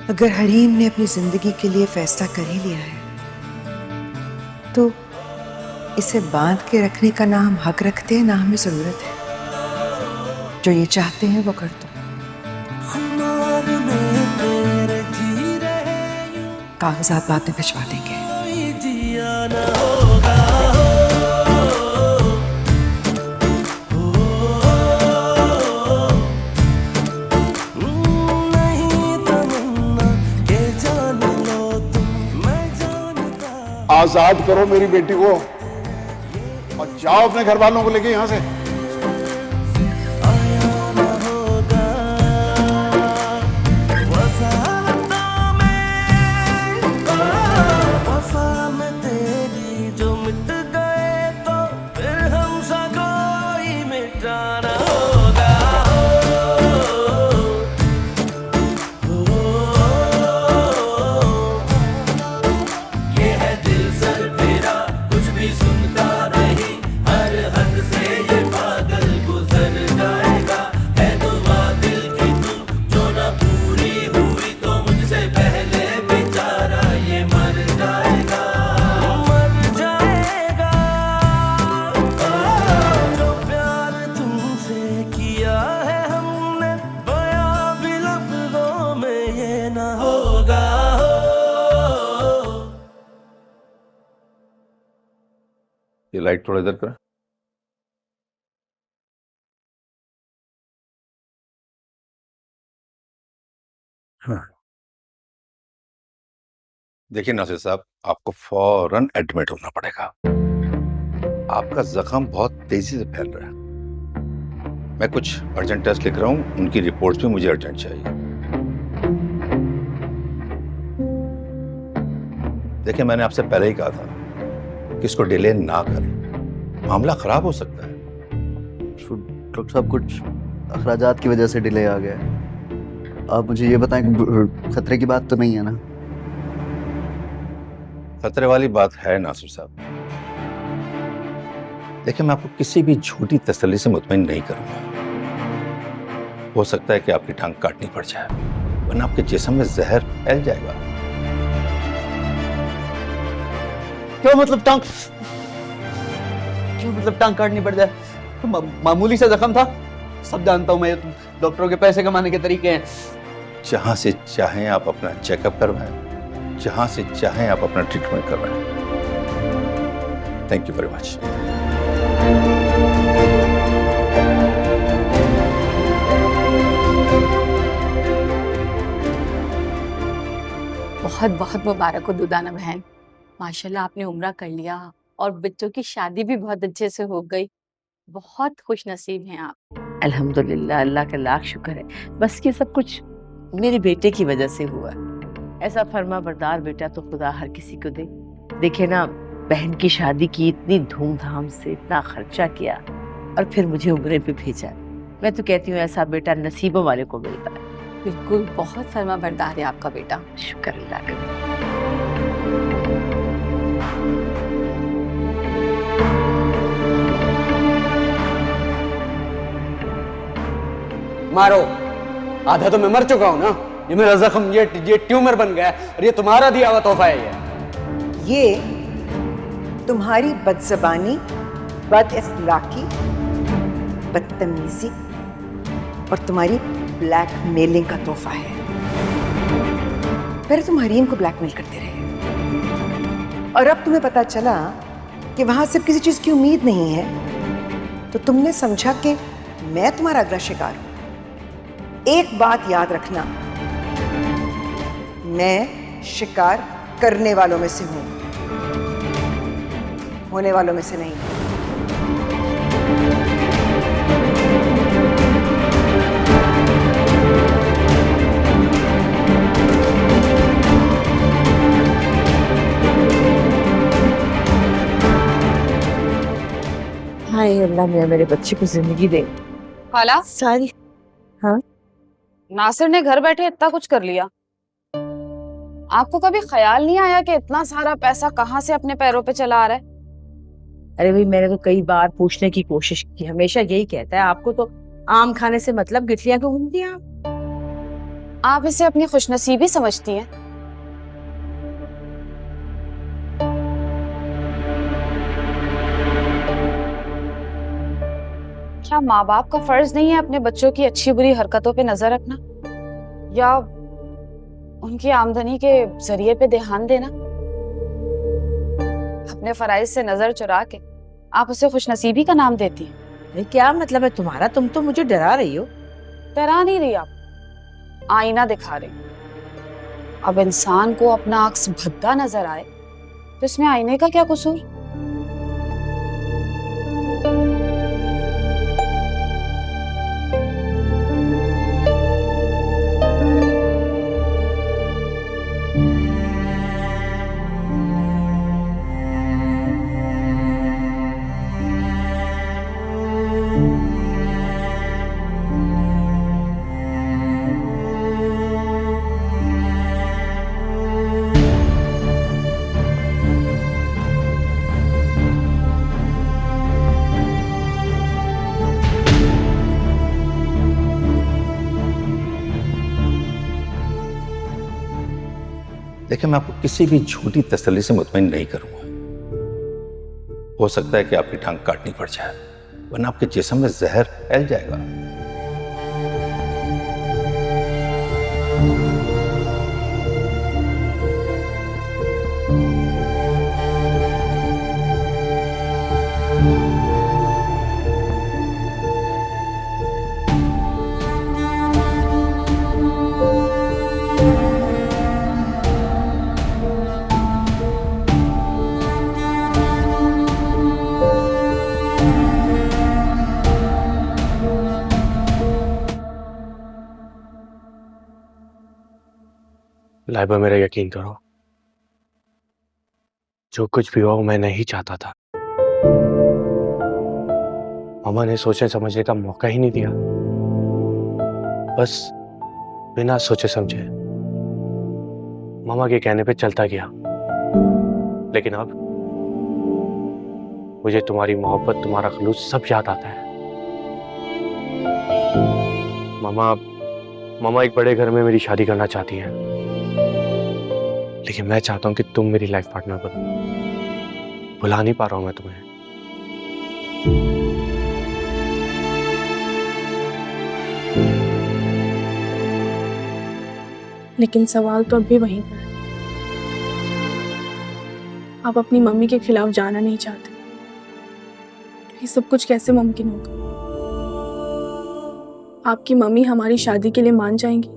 अगर हरीम ने अपनी जिंदगी के लिए फैसला कर ही लिया है तो इसे बांध के रखने का ना हम हक रखते हैं ना हमें जरूरत है। जो ये चाहते हैं वो कर दो। कागजात बाद में भिजवा देंगे। आजाद करो मेरी बेटी को और जाओ अपने घर वालों को लेके यहां से। ये लाइट थोड़ा इधर कर। हाँ। देखिए नासिर साहब, आपको फौरन एडमिट होना पड़ेगा। आपका जख्म बहुत तेजी से फैल रहा है। मैं कुछ अर्जेंट टेस्ट लिख रहा हूँ, उनकी रिपोर्ट्स भी मुझे अर्जेंट चाहिए। देखिए, मैंने आपसे पहले ही कहा था कि इसको डिले ना करें, मामला खराब हो सकता है। डॉक्टर साहब, कुछ अखराजात की वजह से डिले आ गया है। आप मुझे ये बताएं कि खतरे की बात तो नहीं है ना? खतरे वाली बात है नासिर साहब। देखिए, मैं आपको किसी भी झूठी तसल्ली से मुतमईन नहीं करूंगा। हो सकता है कि आपकी टांग काटनी पड़ जाए, वरना आपके जिस्म में जहर फैल जाएगा। क्या मतलब टांग? क्यों मतलब टांग काटनी पड़ जाए? मामूली सा जख्म था, सब जानता हूं मैं। डॉक्टरों के पैसे कमाने के तरीके हैं। जहां से चाहें आप अपना चेकअप करवाएं, जहां से चाहें आप अपना ट्रीटमेंट करवाएं। Thank you very much. बहुत बहुत मुबारक हो दुदाना बहन। माशाल्लाह आपने उम्रा कर लिया और बच्चों की शादी भी बहुत अच्छे से हो गई। बहुत खुश नसीब हैं आप। अल्हम्दुलिल्लाह, अल्लाह का लाख शुक्र है। बस ये सब कुछ मेरे बेटे की वजह से हुआ। ऐसा फर्मा बरदार बेटा तो खुदा हर किसी को दे। देखे ना, बहन की शादी की, इतनी धूमधाम से इतना खर्चा किया और फिर मुझे उम्रे पे भेजा। मैं तो कहती हूँ ऐसा बेटा नसीबों वाले को मिलता है। बिल्कुल, बहुत फर्मा बरदार है आपका बेटा। शुक्र अल्लाह का। मारो, आधा तो मैं मर चुका हूं ना। ये मेरा जख्म, ये ट्यूमर बन गया और ये तुम्हारा दिया हुआ तोहफा है। ये तुम्हारी बदजबानी, बदअखलाकी, बदतमीजी और तुम्हारी ब्लैकमेलिंग का तोहफा है। पहले तुम हरीम को ब्लैकमेल करते रहे और अब तुम्हें पता चला कि वहां से किसी चीज की उम्मीद नहीं है, तो तुमने समझा कि मैं तुम्हारा अगला शिकार हूं। एक बात याद रखना, मैं शिकार करने वालों में से हूं, होने वालों में से नहीं। हाय अल्लाह, मेरे बच्चे को जिंदगी दे। खाला, सारी नासिर ने घर बैठे इतना कुछ कर लिया। आपको कभी ख्याल नहीं आया कि इतना सारा पैसा कहाँ से अपने पैरों पे चला आ रहा है? अरे भाई, मैंने तो कई बार पूछने की कोशिश की, हमेशा यही कहता है आपको तो आम खाने से मतलब, गिठलियां क्यों घूमती हैं आप? आप इसे अपनी खुशनसीबी समझती हैं? क्या माँ बाप का फर्ज नहीं है अपने बच्चों की अच्छी बुरी हरकतों पे नजर रखना या उनकी आमदनी के जरिए पे ध्यान देना? अपने फराइज से नजर चुरा के आप उसे खुशनसीबी का नाम देती हैं। अरे क्या मतलब है तुम्हारा? तुम तो मुझे डरा रही हो। डरा नहीं रही, आप आईना दिखा रही। अब इंसान को अपना अक्स भद्दा नजर आए तो इसमें आईने का क्या कसूर? देखिए, मैं आपको किसी भी झूठी तसल्ली से मुतमईन नहीं करूंगा। हो सकता है कि आपकी टांग काटनी पड़ जाए, वरना आपके जिस्म में जहर फैल जाएगा। लाइबा, मेरा यकीन करो, जो कुछ भी हुआ वो मैं नहीं चाहता था। मामा ने सोचने समझने का मौका ही नहीं दिया, बस बिना सोचे समझे मामा के कहने पे चलता गया। लेकिन अब मुझे तुम्हारी मोहब्बत, तुम्हारा खलूस सब याद आता है। मामा एक बड़े घर में मेरी शादी करना चाहती हैं, लेकिन मैं चाहता हूं कि तुम मेरी लाइफ पार्टनर बनो। भुला नहीं पा रहा हूं मैं तुम्हें। लेकिन सवाल तो अब भी वहीं पर है। आप अपनी मम्मी के खिलाफ जाना नहीं चाहते। ये सब कुछ कैसे मुमकिन होगा? आपकी मम्मी हमारी शादी के लिए मान जाएंगी?